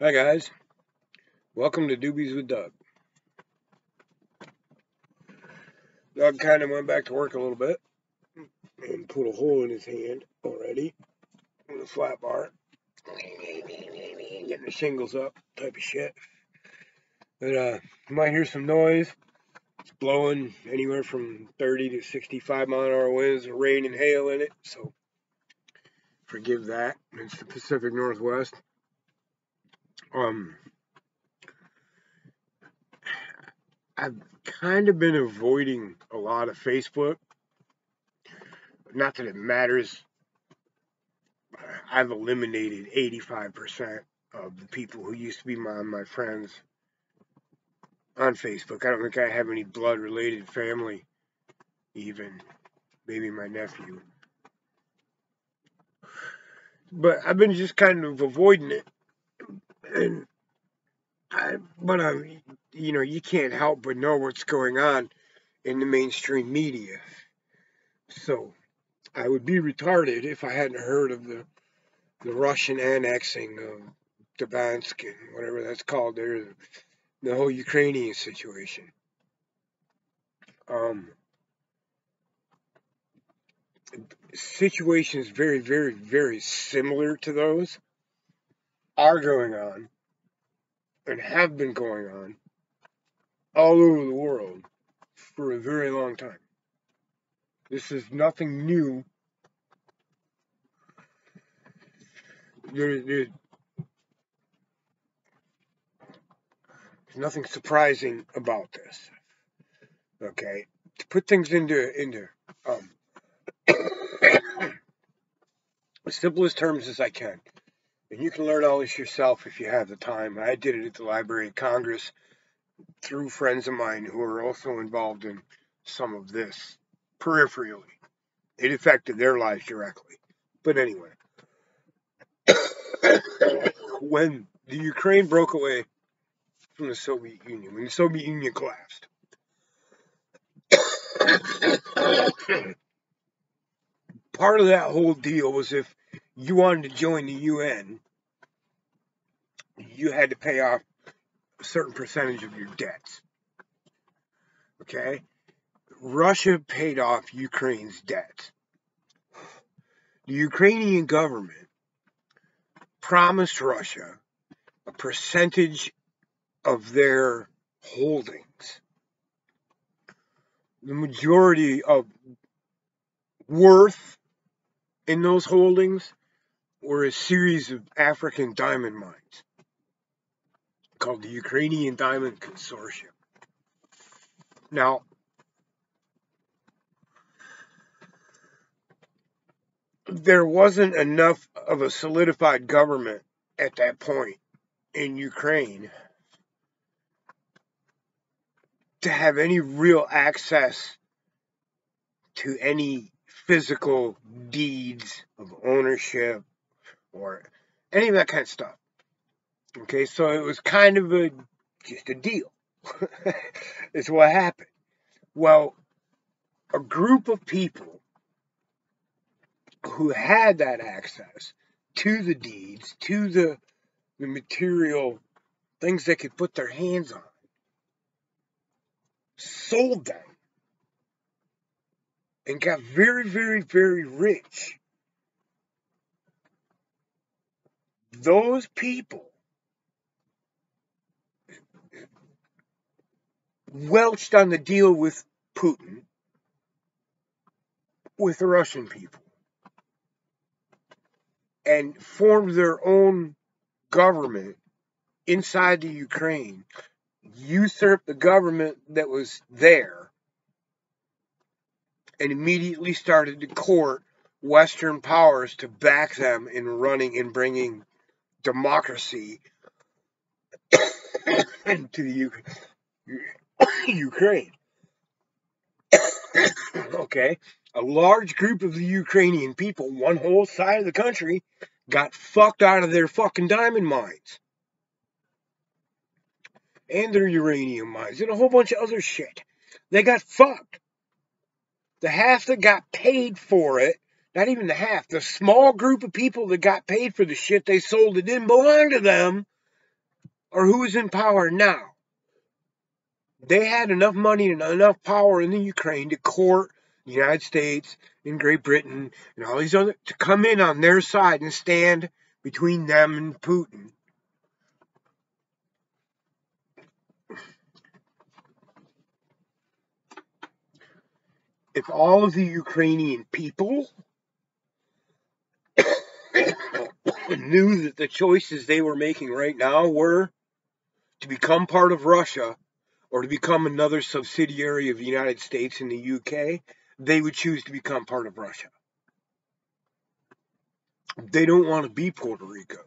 Hi guys, welcome to Doobies with Doug. Doug kind of went back to work a little bit and put a hole in his hand already with a flat bar, getting the shingles up, type of shit. But you might hear some noise. It's blowing anywhere from 30 to 65-mile-an-hour winds, rain and hail in it. So forgive that. It's the Pacific Northwest. Um, I've kind of been avoiding a lot of Facebook. Not that it matters. I've eliminated 85% of the people who used to be my friends on Facebook. I don't think I have any blood-related family, even. Maybe my nephew. But I've been just kind of avoiding it. And you can't help but know what's going on in the mainstream media. So I would be retarded if I hadn't heard of the Russian annexing of Doobies and whatever that's called there, the whole Ukrainian situation. Situations very, very, very similar to those are going on and have been going on all over the world for a very long time. This is nothing new. There's nothing surprising about this. Okay, to put things into um, the simplest terms as I can, and you can learn all this yourself if you have the time. I did it at the Library of Congress through friends of mine who are also involved in some of this peripherally. It affected their lives directly. But anyway, when the Ukraine broke away from the Soviet Union, when the Soviet Union collapsed, part of that whole deal was if you wanted to join the UN, you had to pay off a certain percentage of your debts. Okay? Russia paid off Ukraine's debts. The Ukrainian government promised Russia a percentage of their holdings. The majority of worth in those holdings were a series of African diamond mines called the Ukrainian Diamond Consortium. Now, there wasn't enough of a solidified government at that point in Ukraine to have any real access to any physical deeds of ownership or any of that kind of stuff. Okay, so it was kind of just a deal. It's what happened. Well, a group of people who had that access to the deeds, to the material things they could put their hands on, sold them and got very, very, very rich. Those people welched on the deal with Putin, with the Russian people, and formed their own government inside the Ukraine, usurped the government that was there, and immediately started to court Western powers to back them in running and bringing democracy to the Ukraine. Okay, a large group of the Ukrainian people, one whole side of the country, got fucked out of their fucking diamond mines and their uranium mines and a whole bunch of other shit. They got fucked. The half that got paid for it, not even the half, the small group of people that got paid for the shit they sold that didn't belong to them, or who is in power now, they had enough money and enough power in the Ukraine to court the United States and Great Britain and all these other to come in on their side and stand between them and Putin. If all of the Ukrainian people knew that the choices they were making right now were to become part of Russia or to become another subsidiary of the United States and the UK, they would choose to become part of Russia. They don't want to be Puerto Rico.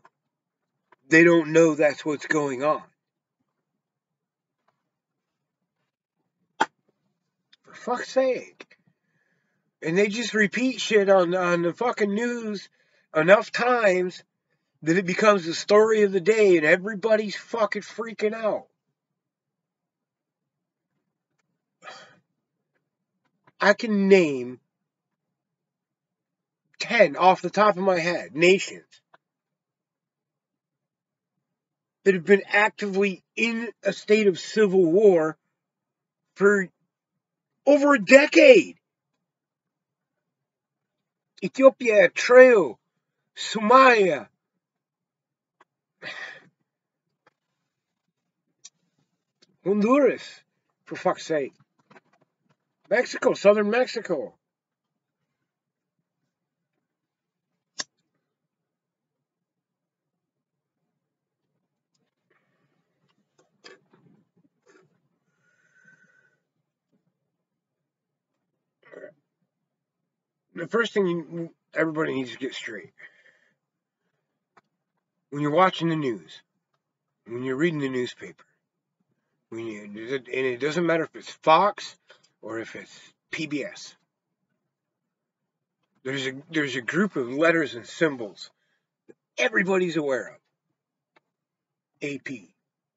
They don't know that's what's going on. For fuck's sake. And they just repeat shit on the fucking news enough times that it becomes the story of the day and everybody's fucking freaking out. I can name 10 off the top of my head nations that have been actively in a state of civil war for over a decade. Ethiopia, Eritrea, Somalia, Honduras, for fuck's sake. Mexico, southern Mexico. The first thing everybody needs to get straight. When you're watching the news, when you're reading the newspaper, and it doesn't matter if it's Fox or if it's PBS, there's a group of letters and symbols that everybody's aware of. AP,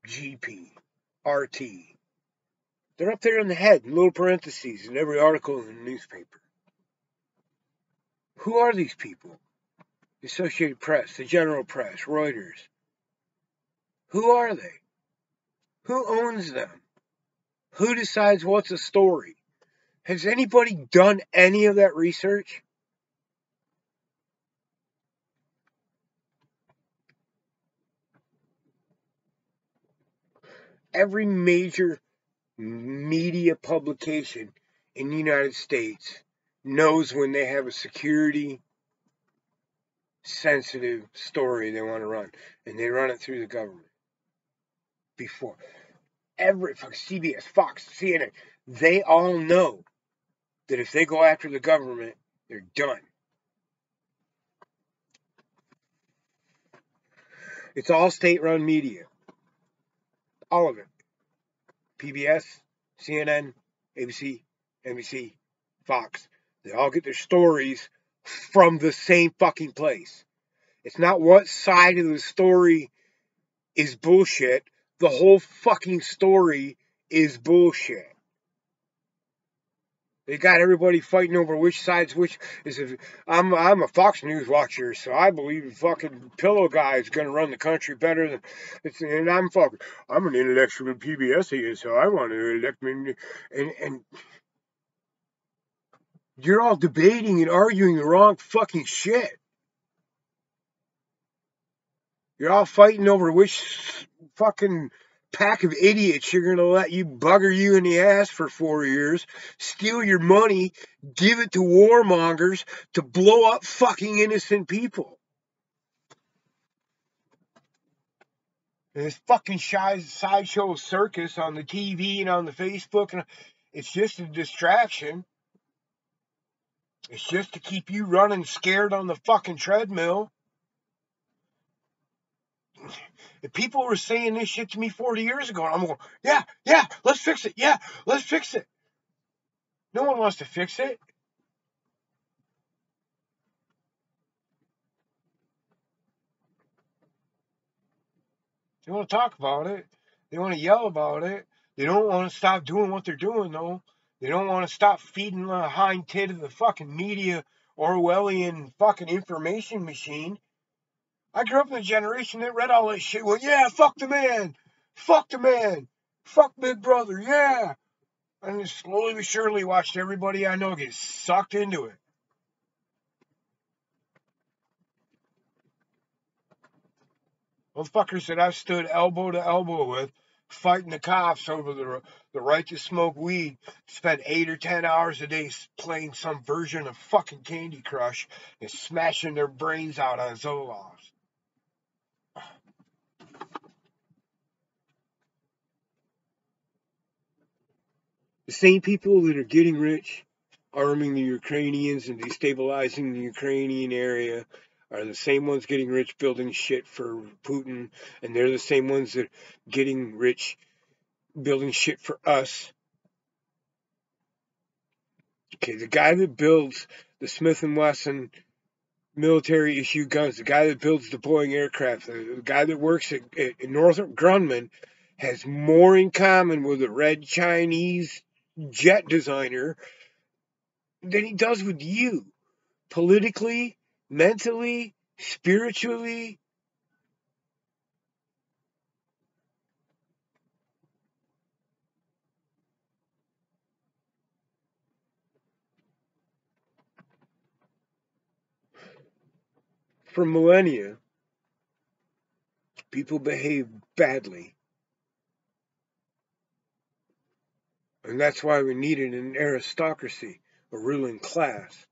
GP, RT. They're up there in the head, in little parentheses in every article in the newspaper. Who are these people? The Associated Press, the General Press, Reuters. Who are they? Who owns them? Who decides what's a story? Has anybody done any of that research? Every major media publication in the United States knows when they have a security sensitive story they want to run, and they run it through the government. Before every CBS, Fox, CNN, they all know that if they go after the government, they're done. It's all state-run media. All of it. PBS, CNN, ABC, NBC, Fox. They all get their stories from the same fucking place. It's not what side of the story is bullshit. The whole fucking story is bullshit. They got everybody fighting over which side's which. I'm a Fox News watcher, so I believe the fucking pillow guy is going to run the country better than. And I'm an intellectual PBS here, so I want to elect me. And you're all debating and arguing the wrong fucking shit. You're all fighting over which fucking pack of idiots you're going to let you bugger you in the ass for 4 years, steal your money, give it to warmongers to blow up fucking innocent people. And this fucking sideshow circus on the TV and on the Facebook, and it's just a distraction. It's just to keep you running scared on the fucking treadmill. If people were saying this shit to me 40 years ago, I'm going, yeah, let's fix it. Yeah, let's fix it. No one wants to fix it. They want to talk about it. They want to yell about it. They don't want to stop doing what they're doing, though. They don't want to stop feeding the hind tit of the fucking media Orwellian fucking information machine. I grew up in a generation that read all that shit. Well, yeah, fuck the man. Fuck the man. Fuck Big Brother. Yeah. And then slowly but surely watched everybody I know get sucked into it. Motherfuckers that I've stood elbow to elbow with, fighting the cops over the right to smoke weed, spend 8 or 10 hours a day playing some version of fucking Candy Crush and smashing their brains out on Zoloft. The same people that are getting rich, arming the Ukrainians and destabilizing the Ukrainian area, are the same ones getting rich building shit for Putin, and they're the same ones that are getting rich building shit for us. Okay, the guy that builds the Smith & Wesson military issue guns, the guy that builds the Boeing aircraft, the guy that works at Northrop Grumman has more in common with a red Chinese jet designer than he does with you. Politically, mentally, spiritually. For millennia, people behaved badly. And that's why we needed an aristocracy, a ruling class,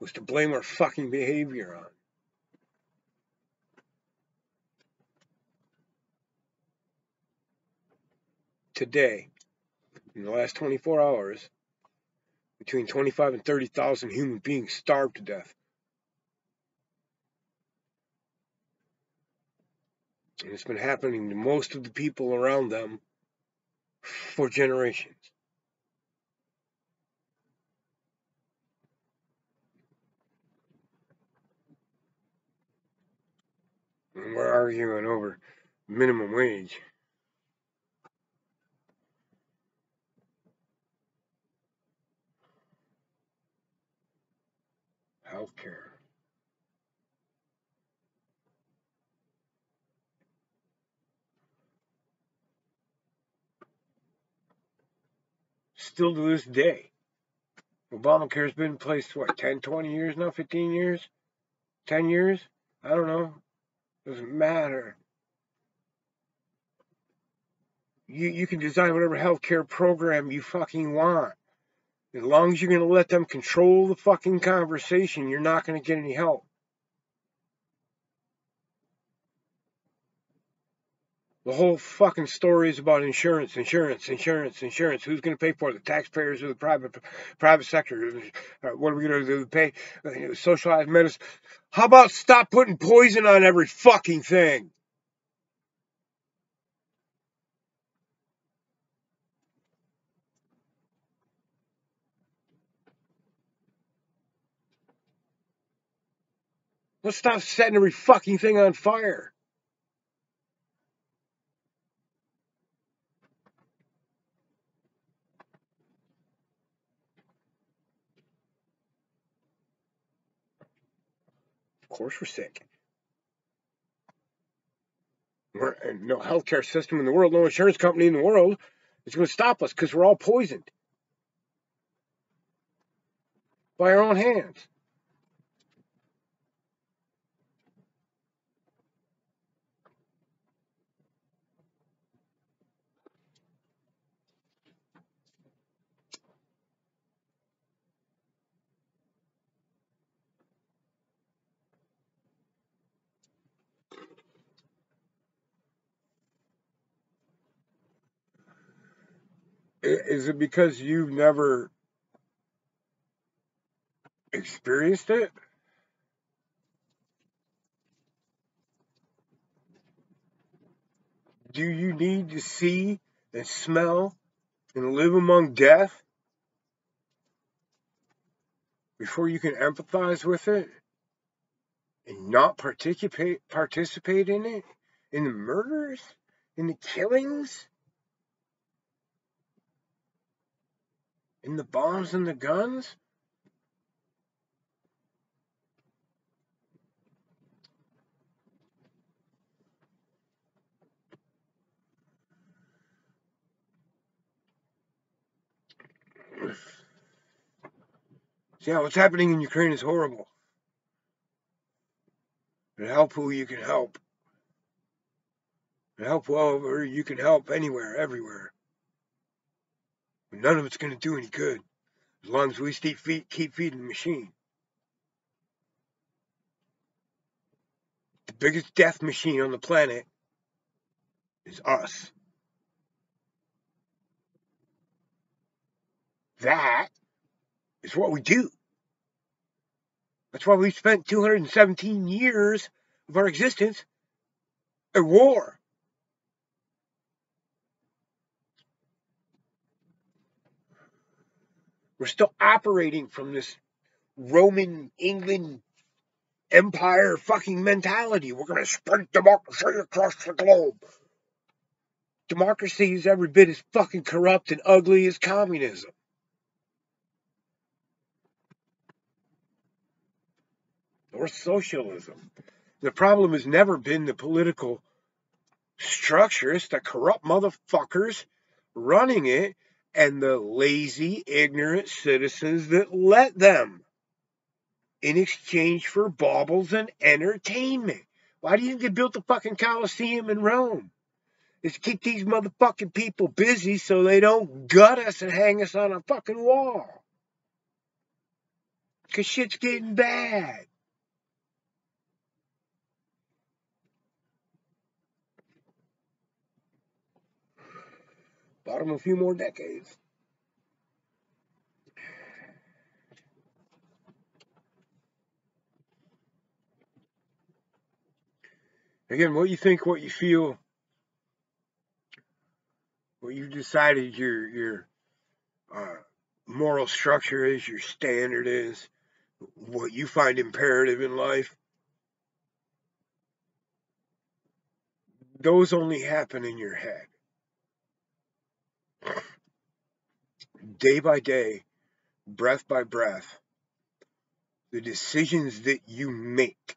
was to blame our fucking behavior on. Today, in the last 24 hours, between 25 and 30,000 human beings starved to death. And it's been happening to most of the people around them for generations. And we're arguing over minimum wage. Healthcare. Still to this day. Obamacare's been in place, what, 10, 20 years now? 15 years? 10 years? I don't know. Doesn't matter. You can design whatever healthcare program you fucking want. As long as you're going to let them control the fucking conversation, you're not going to get any help. The whole fucking story is about insurance, insurance, insurance, insurance. Who's going to pay for it? The taxpayers or the private sector? What are we going to do? Pay socialized medicine? How about stop putting poison on every fucking thing? Let's stop setting every fucking thing on fire. Of course we're sick. No healthcare system in the world, no insurance company in the world is going to stop us because we're all poisoned by our own hands. Is it because you've never experienced it? Do you need to see and smell and live among death before you can empathize with it and not participate in it? In the murders? In the killings? In the bombs and the guns? So yeah, what's happening in Ukraine is horrible. And help who you can help. And help whoever you can help anywhere, everywhere. But none of it's going to do any good as long as we keep feeding the machine. The biggest death machine on the planet is us. That is what we do. That's why we spent 217 years of our existence at war. We're still operating from this Roman England empire fucking mentality. We're going to spread democracy across the globe. Democracy is every bit as fucking corrupt and ugly as communism. Or socialism. The problem has never been the political structure. It's the corrupt motherfuckers running it and the lazy, ignorant citizens that let them in exchange for baubles and entertainment. Why do you think they built the fucking Colosseum in Rome? It's to keep these motherfucking people busy so they don't gut us and hang us on a fucking wall. Because shit's getting bad. Bought them a few more decades. Again, what you think, what you feel, what you decided your moral structure is, your standard is, what you find imperative in life, those only happen in your head. Day by day, breath by breath, the decisions that you make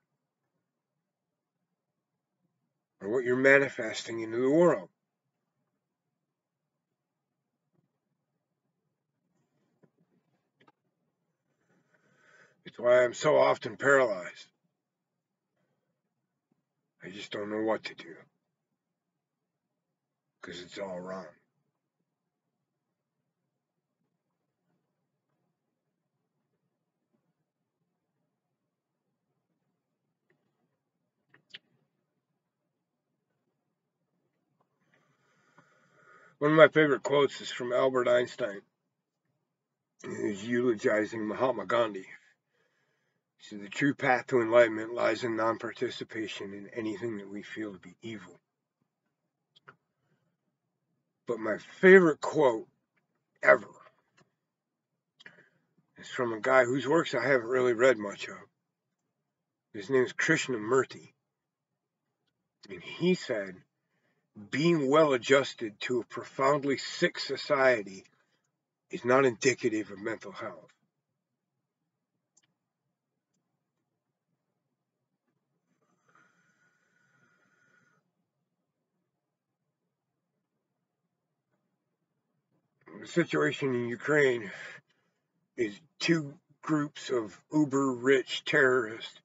are what you're manifesting into the world. It's why I'm so often paralyzed. I just don't know what to do. Because it's all wrong. One of my favorite quotes is from Albert Einstein. He's eulogizing Mahatma Gandhi. He said, the true path to enlightenment lies in non-participation in anything that we feel to be evil. But my favorite quote ever is from a guy whose works I haven't really read much of. His name is Krishnamurti. And he said, being well adjusted to a profoundly sick society is not indicative of mental health. The situation in Ukraine is two groups of uber-rich terrorists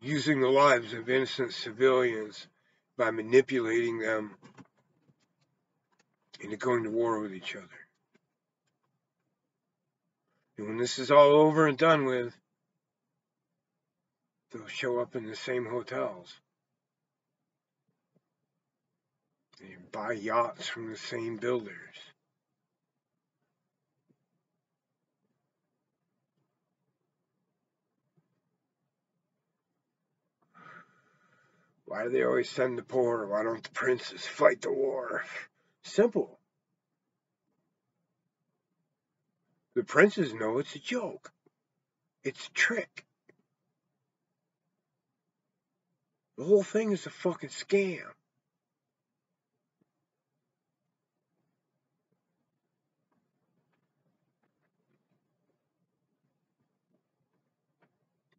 using the lives of innocent civilians by manipulating them into going to war with each other. And when this is all over and done with, they'll show up in the same hotels. They buy yachts from the same builders. Why do they always send the poor? Why don't the princes fight the war? Simple. The princes know it's a joke. It's a trick. The whole thing is a fucking scam.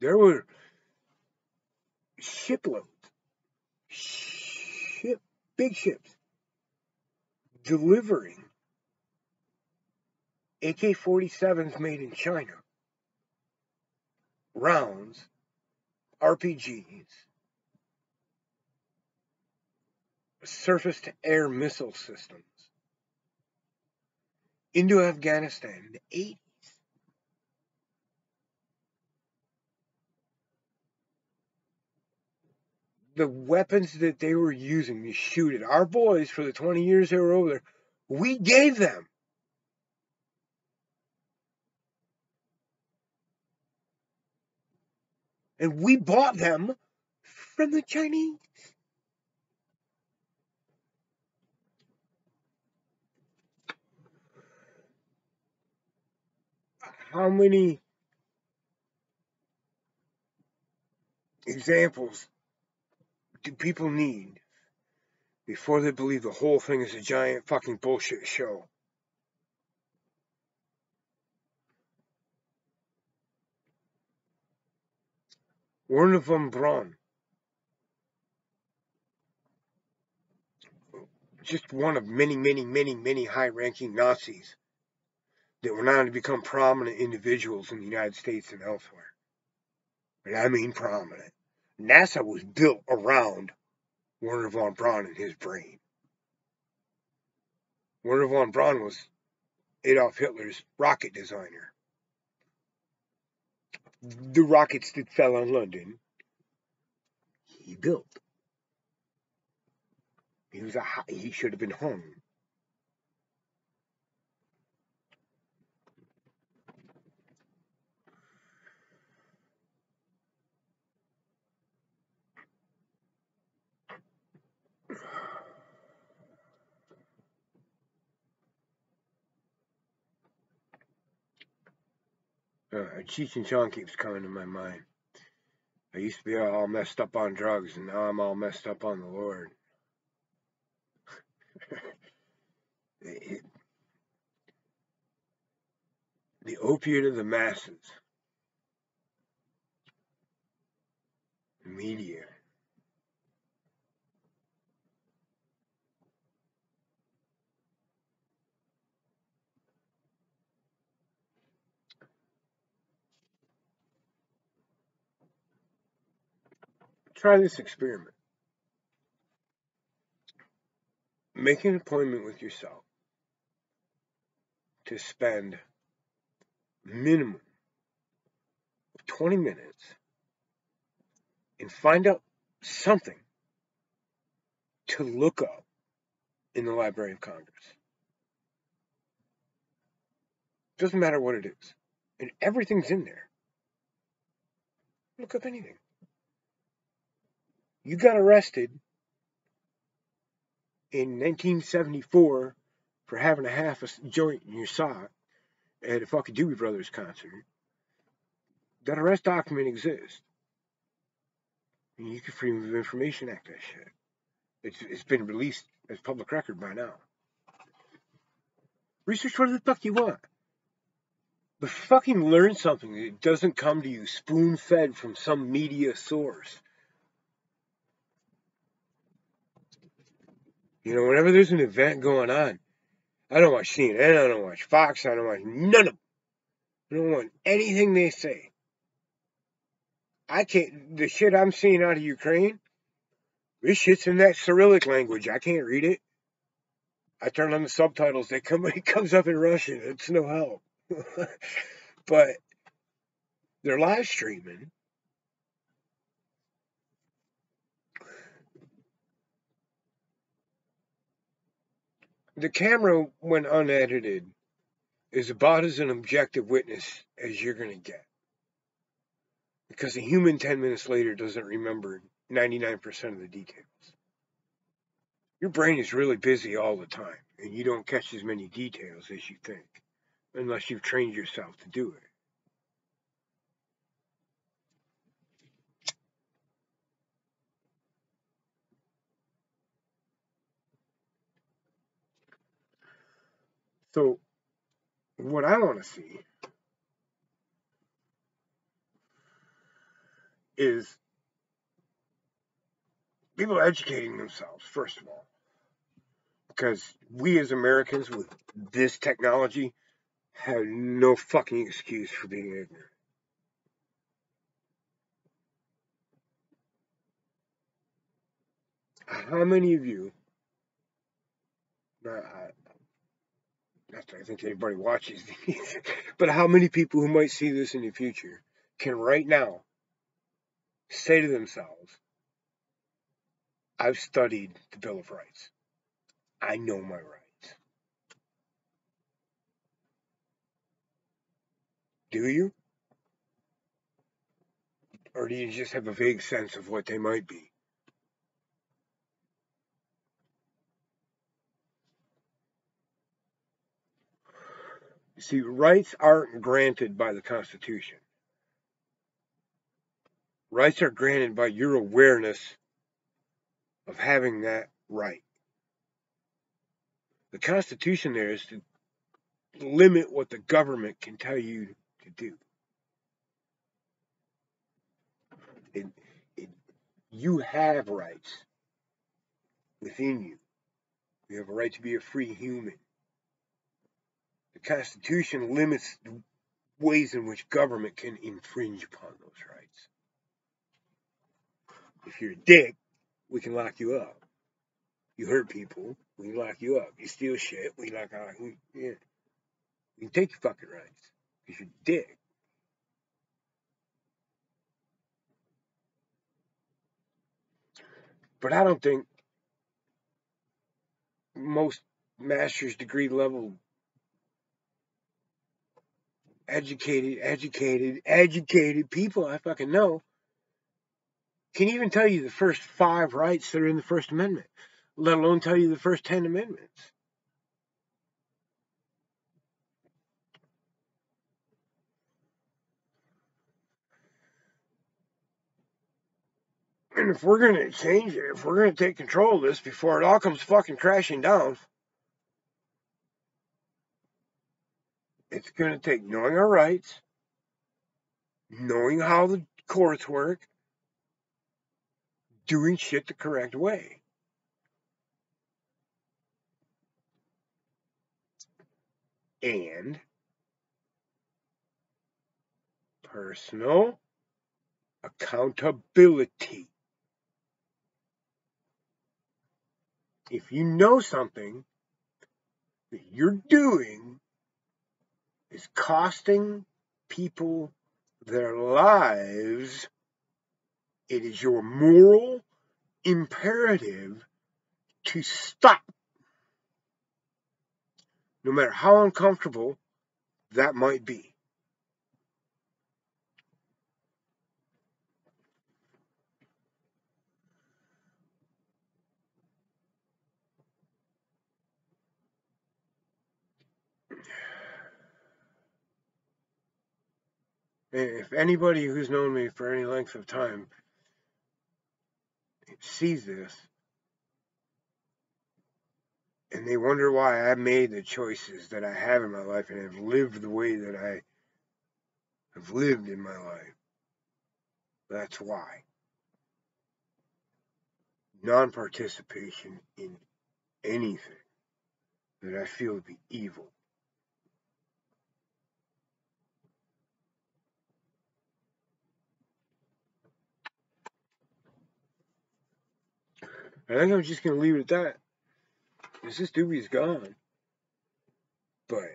There were shiploads, big ships, delivering AK-47s made in China, rounds, RPGs, surface-to-air missile systems into Afghanistan in the 80s. The weapons that they were using to shoot at our boys for the 20 years they were over there, we gave them. And we bought them from the Chinese. How many examples do people need before they believe the whole thing is a giant fucking bullshit show? Werner von Braun, just one of many, many, many, many high-ranking Nazis that went on to become prominent individuals in the United States and elsewhere. And I mean prominent. NASA was built around Werner von Braun and his brain. Werner von Braun was Adolf Hitler's rocket designer. The rockets that fell on London, he built. He should have been hung. Cheech and Chong keeps coming to my mind. I used to be all messed up on drugs, and now I'm all messed up on the Lord. The opiate of the masses. The media. Try this experiment. Make an appointment with yourself to spend minimum of 20 minutes and find out something to look up in the Library of Congress. Doesn't matter what it is. And everything's in there. Look up anything. You got arrested in 1974 for having a half a joint in your sock at a fucking Doobie Brothers concert. That arrest document exists. And you can Freedom of Information Act that shit. It's been released as public record by now. Research whatever the fuck you want. But fucking learn something that doesn't come to you spoon-fed from some media source. You know, whenever there's an event going on, I don't watch CNN, I don't watch Fox, I don't watch none of them. I don't want anything they say. I can't, the shit I'm seeing out of Ukraine, this shit's in that Cyrillic language. I can't read it. I turn on the subtitles, it comes up in Russian. It's no help. But they're live streaming. The camera, when unedited, is about as an objective witness as you're going to get. Because a human 10 minutes later doesn't remember 99% of the details. Your brain is really busy all the time, and you don't catch as many details as you think, unless you've trained yourself to do it. So, what I want to see is people educating themselves, first of all. Because we as Americans, with this technology, have no fucking excuse for being ignorant. How many of you, not that I think anybody watches these, but how many people who might see this in the future can right now say to themselves, I've studied the Bill of Rights. I know my rights. Do you? Or do you just have a vague sense of what they might be? You see, rights aren't granted by the Constitution. Rights are granted by your awareness of having that right. The Constitution there is to limit what the government can tell you to do. It, it, you have rights within you. You have a right to be a free human. The Constitution limits the ways in which government can infringe upon those rights. If you're a dick, we can lock you up. You hurt people, we can lock you up. You steal shit, we lock you up. Yeah. We can take your fucking rights because you're a dick. But I don't think most master's degree level educated people I fucking know can even tell you the first 5 rights that are in the First Amendment, let alone tell you the first 10 amendments. And if we're going to change it, if we're going to take control of this before it all comes fucking crashing down, it's going to take knowing our rights, knowing how the courts work, doing shit the correct way. And personal accountability. If you know something that you're doing is costing people their lives, it is your moral imperative to stop, no matter how uncomfortable that might be. And if anybody who's known me for any length of time sees this, and they wonder why I made the choices that I have in my life and have lived the way that I have lived in my life, that's why. Non-participation in anything that I feel to be evil. I think I'm just going to leave it at that. This Doobies gone. But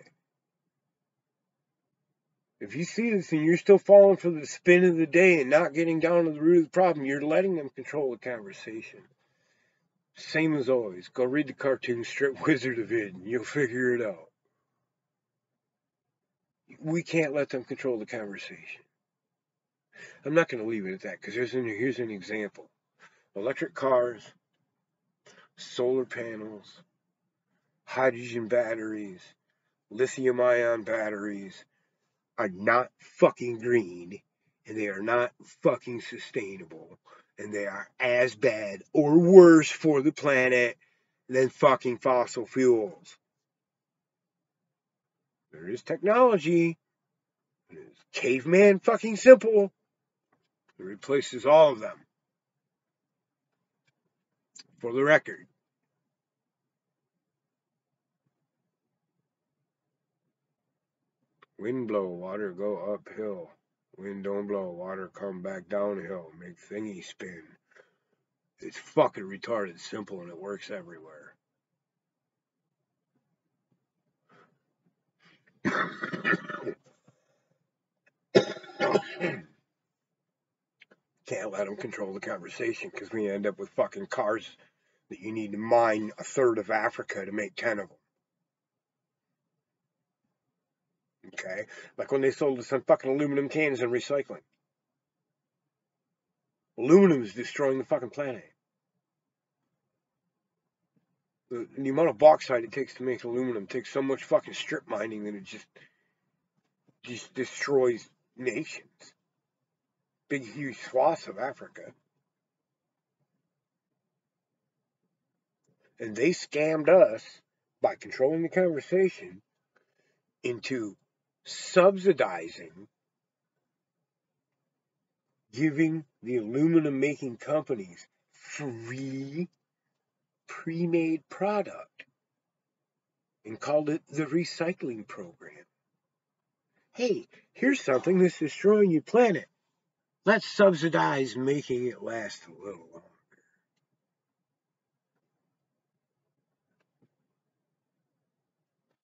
if you see this and you're still falling for the spin of the day and not getting down to the root of the problem, you're letting them control the conversation. Same as always. Go read the cartoon strip Wizard of Id and you'll figure it out. We can't let them control the conversation. I'm not going to leave it at that because here's an example. Electric cars, solar panels, hydrogen batteries, lithium-ion batteries are not fucking green, and they are not fucking sustainable, and they are as bad or worse for the planet than fucking fossil fuels. There is technology, it is caveman fucking simple, it replaces all of them. For the record. Wind blow, water go uphill. Wind don't blow, water come back downhill. Make thingy spin. It's fucking retarded simple and it works everywhere. Can't let them control the conversation because we end up with fucking cars that you need to mine a third of Africa to make 10 of them. Okay? Like when they sold us some fucking aluminum cans and recycling. Aluminum is destroying the fucking planet. The amount of bauxite it takes to make aluminum takes so much fucking strip mining that it just destroys nations. Big, huge swaths of Africa. And they scammed us by controlling the conversation into subsidizing, giving the aluminum making companies free pre-made product and called it the recycling program. Hey, here's something that's destroying your planet. Let's subsidize making it last a little longer.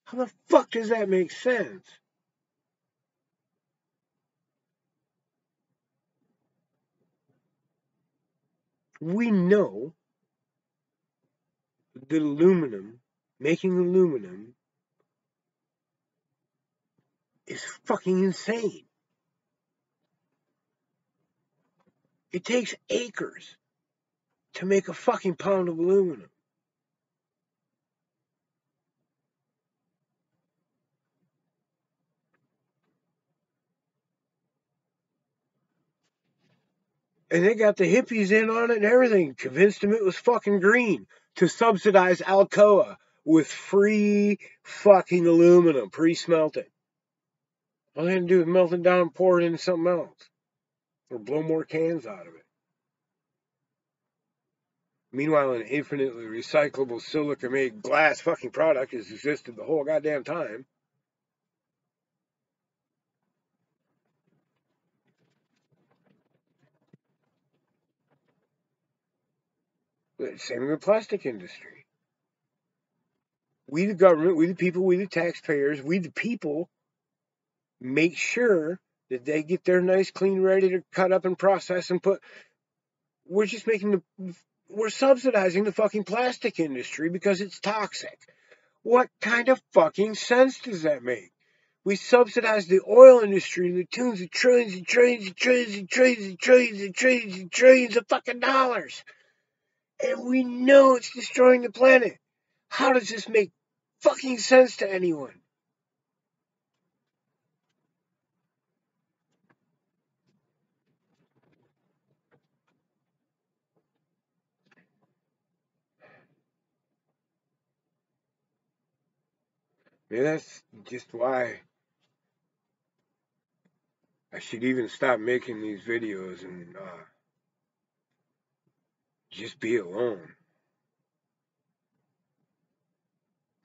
How the fuck does that make sense? We know that making aluminum, is fucking insane. It takes acres to make a fucking pound of aluminum. And they got the hippies in on it and everything, convinced them it was fucking green to subsidize Alcoa with free fucking aluminum, pre-smelted. All they had to do was melt it down and pour it into something else. Or blow more cans out of it. Meanwhile, an infinitely recyclable silica-made glass fucking product has existed the whole goddamn time. Same with the plastic industry. We, the government, we, the people, we, the taxpayers, we, the people, make sure that they get their nice, clean, ready to cut up and process and put. We're just we're subsidizing the fucking plastic industry because it's toxic. What kind of fucking sense does that make? We subsidize the oil industry to the tunes of trillions and trillions and trillions and trillions and trillions and trillions and trillions of fucking dollars. And we know it's destroying the planet. How does this make fucking sense to anyone? Maybe that's just why I should even stop making these videos and just be alone.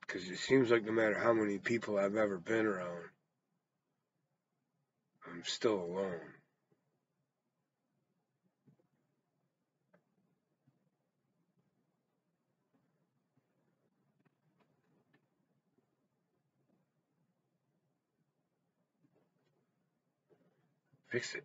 Because it seems like no matter how many people I've ever been around, I'm still alone. Fix it.